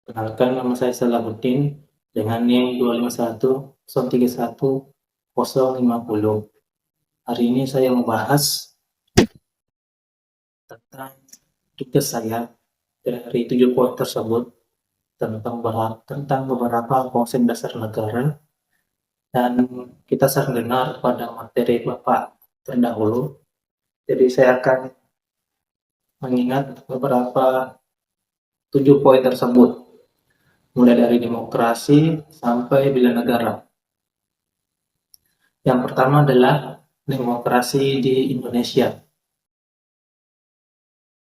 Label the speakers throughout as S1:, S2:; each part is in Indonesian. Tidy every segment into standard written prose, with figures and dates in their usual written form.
S1: Perkenalkan, nama saya Salahuddin dengan NIM 251031050. Hari ini saya membahas tentang tugas saya dari 7 poin tersebut tentang beberapa konsep dasar negara, dan kita sering dengar pada materi Bapak terdahulu. Jadi saya akan mengingat beberapa 7 poin tersebut, mulai dari demokrasi sampai bela negara. Yang pertama adalah demokrasi di Indonesia.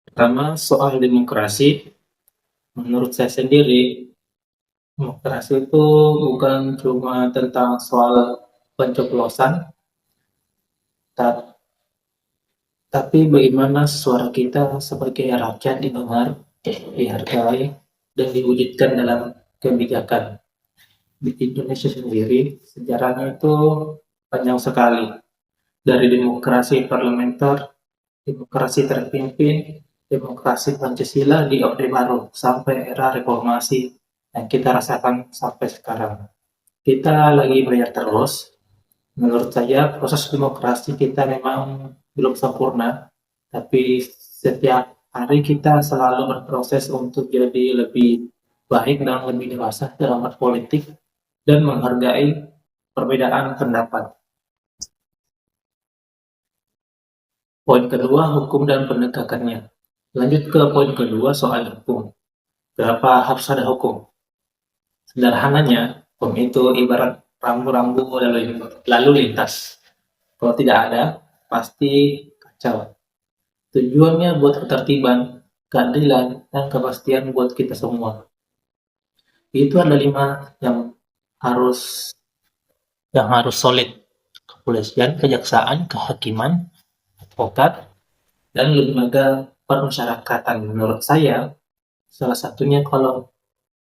S1: Pertama, soal demokrasi, menurut saya sendiri, demokrasi itu bukan cuma tentang soal pencoblosan, tapi bagaimana suara kita sebagai rakyat didengar, dihargai, dan diwujudkan dalam kebijakan. Di Indonesia sendiri, sejarahnya itu panjang sekali. Dari demokrasi parlementer, demokrasi terpimpin, demokrasi Pancasila di Orde Baru, sampai era reformasi yang kita rasakan sampai sekarang. Kita lagi belajar terus. Menurut saya proses demokrasi kita memang belum sempurna, tapi setiap hari kita selalu berproses untuk jadi lebih baik dan lebih dewasa dalam berpolitik dan menghargai perbedaan pendapat. Poin kedua, hukum dan penegakannya. Lanjut ke poin kedua soal hukum. Berapa harus ada hukum? Sederhananya, hukum itu ibarat rambu-rambu lalu lintas. Kalau tidak ada, pasti kacau. Tujuannya buat ketertiban, keadilan, dan kepastian buat kita semua. Itu ada 5 harus yang harus solid: kepolisian, kejaksaan, kehakiman, advokat, dan lembaga permasyarakatan. Menurut saya, salah satunya kalau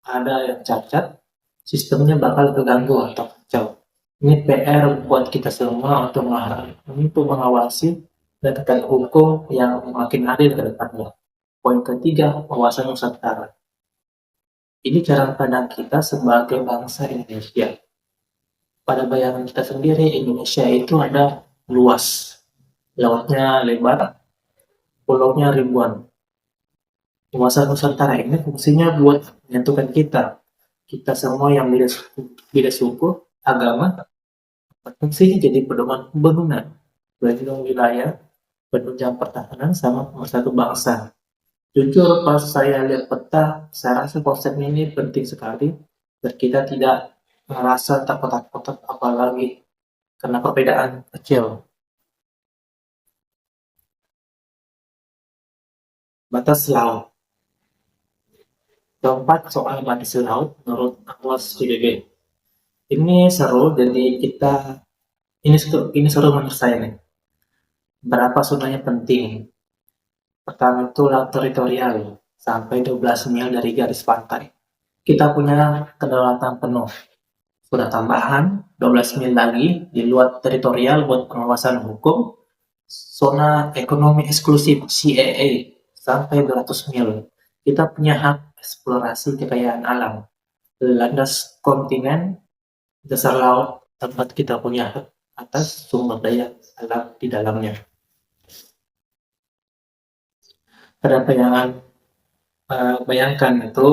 S1: ada yang cacat, sistemnya bakal terganggu atau kacau. Ini PR buat kita semua untuk mengawasi dan tegak hukum yang makin adil ke depannya. Poin ketiga, wawasan Nusantara. Ini cara pandang kita sebagai bangsa Indonesia. Pada bayangan kita sendiri, Indonesia itu ada luas, lautnya lebar, pulaunya ribuan. Wawasan Nusantara ini fungsinya buat menyatukan kita semua yang beda suku, agama, fungsinya jadi pedoman pembangunan, pelindung wilayah, penunjang pertahanan, sama satu bangsa. Jujur, pas saya lihat peta, saya rasa konsep ini penting sekali, dan kita tidak merasa takut-takut apalagi karena perbedaan kecil. Batas laut. Keempat, soal batas laut menurut Atlas PBB. Ini seru, jadi ini seru menurut saya nih. Berapa zonanya penting? Pertama itu laut teritorial, sampai 12 mil dari garis pantai. Kita punya kedaulatan penuh. Sudah tambahan 12 mil lagi di luar teritorial buat pengawasan hukum, zona ekonomi eksklusif CEE sampai 200 mil. Kita punya hak eksplorasi kekayaan alam, landas kontinen, dasar laut, tempat kita punya hak atas sumber daya alam di dalamnya. Ada bayangkan itu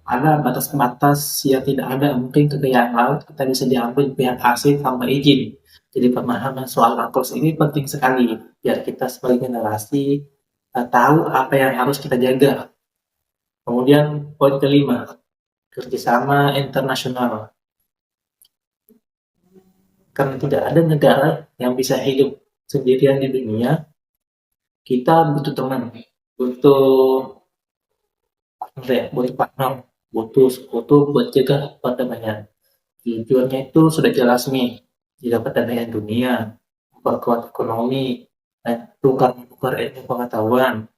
S1: ada batas-batas yang tidak ada, mungkin kekayaan laut kita bisa diambil pihak asing tanpa izin. Jadi pemahaman soal UNCLOS ini penting sekali biar kita sebagai generasi tahu apa yang harus kita jaga. Kemudian poin kelima, kerjasama internasional. Karena tidak ada negara yang bisa hidup sendirian di dunia, kita butuh teman, butuh partner, butuh sekutu buat jaga perdamaian. Tujuannya itu sudah jelas nih, jaga perdamaian dunia, memperkuat ekonomi, dan tukar-menukar ilmu pengetahuan.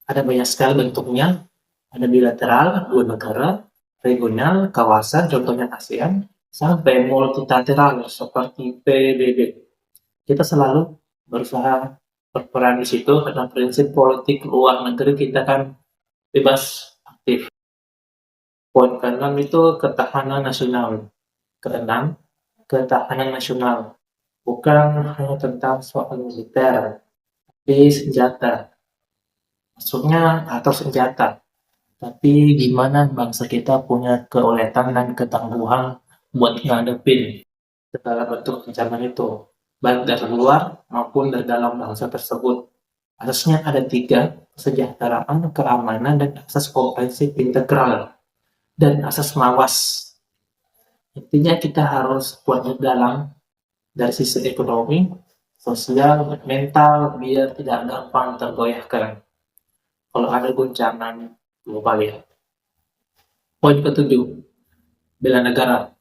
S1: Ada banyak sekali bentuknya, ada bilateral, dua negara, regional, kawasan, contohnya ASEAN, sampai multilateral seperti PBB. Kita selalu berusaha berperan di situ karena prinsip politik luar negeri kita kan bebas aktif. Poin ke-6 itu ketahanan nasional. Keenam, ketahanan nasional. Bukan hanya tentang soal militer, tapi senjata. Maksudnya atau senjata. Tapi gimana bangsa kita punya keuletan dan ketangguhan buat ngadepin segala bentuk ancaman itu, baik dari luar maupun dari dalam bangsa tersebut. Asasnya ada tiga: kesejahteraan, keamanan, dan asas komprehensif integral, dan asas mawas. Intinya kita harus kuat dalam dari sisi ekonomi, sosial, mental, biar tidak gampang tergoyahkan kalau ada guncangan global ya. Poin ketujuh, bela negara.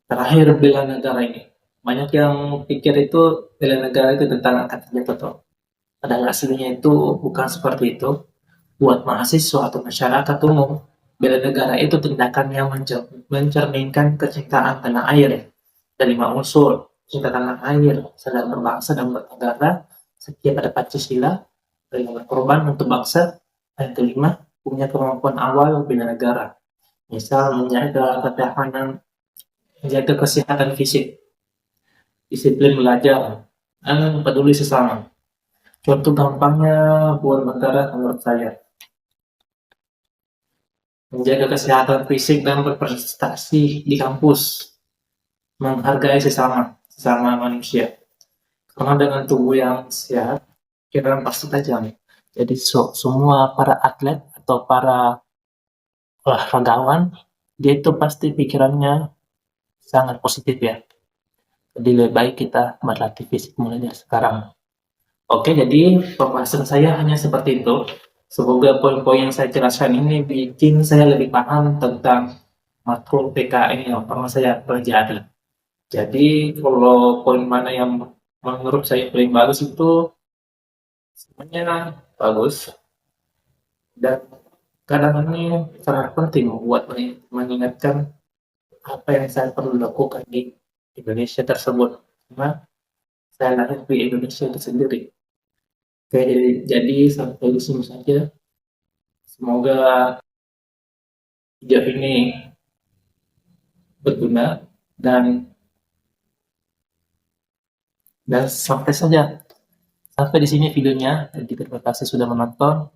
S1: Terakhir, bela negara ini. Banyak yang pikir itu bela negara itu tentang angkat senjata tuh. Padahal aslinya itu bukan seperti itu. Buat mahasiswa atau masyarakat umum, bela negara itu tindakan yang mencerminkan kecintaan tanah air. Ada 5 unsur: cinta tanah air, sadar berbangsa dan bernegara, setia pada Pancasila, rela berkorban untuk bangsa, dan kelima, punya kemampuan awal bela negara. Misal menjaga ketahanan, menjaga kesehatan fisik, disiplin belajar, dan peduli sesama. Contoh gampangnya buat negara menurut saya, menjaga kesehatan fisik dan berprestasi di kampus, menghargai sesama manusia. Karena dengan tubuh yang sehat, pikiran pasti tajam. Jadi semua para atlet atau para olahragawan, dia itu pasti pikirannya sangat positif ya. Jadi lebih baik kita berlatih fisik mulai dari sekarang. Oke, jadi pembahasan saya hanya seperti itu. Semoga poin-poin yang saya jelaskan ini bikin saya lebih paham tentang makro PKN yang pernah saya pelajari. Jadi kalau poin mana yang menurut saya paling bagus itu semuanya bagus, dan kadang ini sangat penting buat mengingatkan apa yang saya perlu lakukan di Indonesia tersebut. Karena saya lahir di Indonesia itu sendiri. Oke, jadi sampai di sini saja. Semoga video ini berguna, dan sampai saja. Sampai di sini videonya. Jadi terima kasih sudah menonton.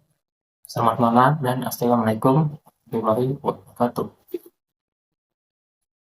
S1: Selamat malam dan assalamualaikum warahmatullahi wabarakatuh.